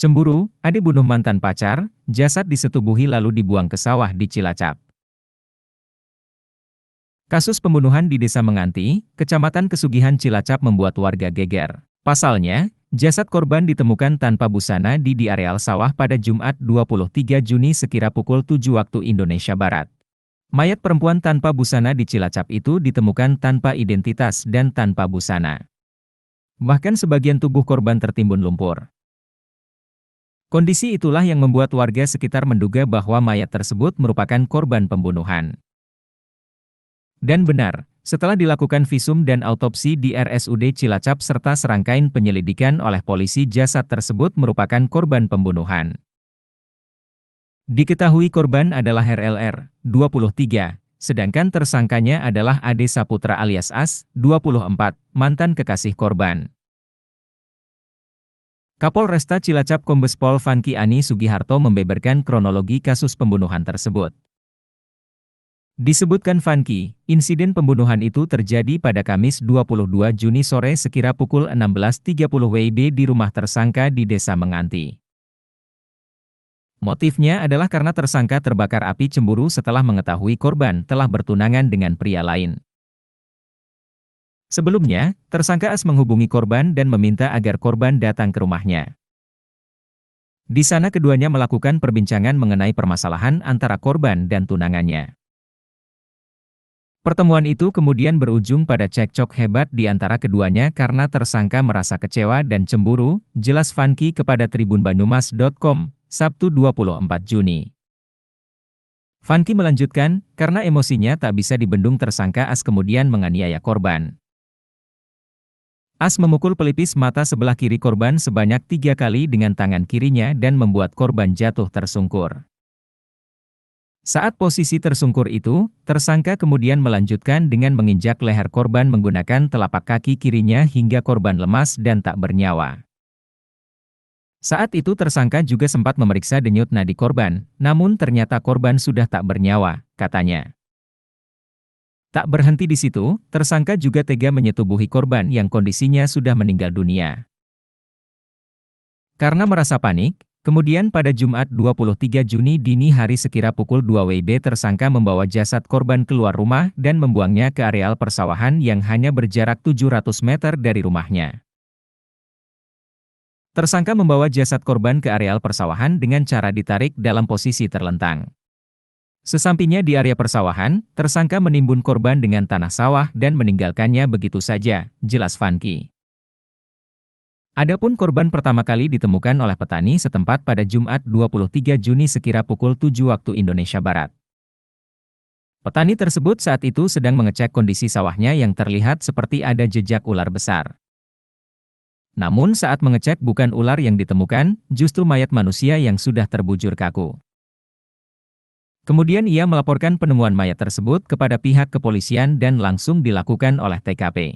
Cemburu, Ade bunuh mantan pacar, jasad disetubuhi lalu dibuang ke sawah di Cilacap. Kasus pembunuhan di Desa Menganti, Kecamatan Kesugihan Cilacap membuat warga geger. Pasalnya, jasad korban ditemukan tanpa busana di areal sawah pada Jumat 23 Juni sekira pukul 7 waktu Indonesia Barat. Mayat perempuan tanpa busana di Cilacap itu ditemukan tanpa identitas dan tanpa busana. Bahkan sebagian tubuh korban tertimbun lumpur. Kondisi itulah yang membuat warga sekitar menduga bahwa mayat tersebut merupakan korban pembunuhan. Dan benar, setelah dilakukan visum dan autopsi di RSUD Cilacap serta serangkaian penyelidikan oleh polisi, jasad tersebut merupakan korban pembunuhan. Diketahui korban adalah RLR, 23, sedangkan tersangkanya adalah Ade Saputra alias As, 24, mantan kekasih korban. Kapolresta Cilacap Kombes Pol Fanky Ani Sugiharto membeberkan kronologi kasus pembunuhan tersebut. Disebutkan Fanky, insiden pembunuhan itu terjadi pada Kamis 22 Juni sore sekira pukul 16.30 WIB di rumah tersangka di Desa Menganti. Motifnya adalah karena tersangka terbakar api cemburu setelah mengetahui korban telah bertunangan dengan pria lain. Sebelumnya, tersangka As menghubungi korban dan meminta agar korban datang ke rumahnya. Di sana keduanya melakukan perbincangan mengenai permasalahan antara korban dan tunangannya. Pertemuan itu kemudian berujung pada cekcok hebat di antara keduanya karena tersangka merasa kecewa dan cemburu, jelas Fanky kepada tribunbanyumas.com, Sabtu 24 Juni. Fanky melanjutkan, karena emosinya tak bisa dibendung tersangka As kemudian menganiaya korban. As memukul pelipis mata sebelah kiri korban sebanyak 3 kali dengan tangan kirinya dan membuat korban jatuh tersungkur. Saat posisi tersungkur itu, tersangka kemudian melanjutkan dengan menginjak leher korban menggunakan telapak kaki kirinya hingga korban lemas dan tak bernyawa. Saat itu tersangka juga sempat memeriksa denyut nadi korban, namun ternyata korban sudah tak bernyawa, katanya. Tak berhenti di situ, tersangka juga tega menyetubuhi korban yang kondisinya sudah meninggal dunia. Karena merasa panik, kemudian pada Jumat 23 Juni dini hari sekira pukul 2 WIB tersangka membawa jasad korban keluar rumah dan membuangnya ke areal persawahan yang hanya berjarak 700 meter dari rumahnya. Tersangka membawa jasad korban ke areal persawahan dengan cara ditarik dalam posisi terlentang. Sesampainya di area persawahan, tersangka menimbun korban dengan tanah sawah dan meninggalkannya begitu saja, jelas Fanky. Adapun korban pertama kali ditemukan oleh petani setempat pada Jumat 23 Juni sekira pukul 7 waktu Indonesia Barat. Petani tersebut saat itu sedang mengecek kondisi sawahnya yang terlihat seperti ada jejak ular besar. Namun saat mengecek bukan ular yang ditemukan, justru mayat manusia yang sudah terbujur kaku. Kemudian ia melaporkan penemuan mayat tersebut kepada pihak kepolisian dan langsung dilakukan olah TKP.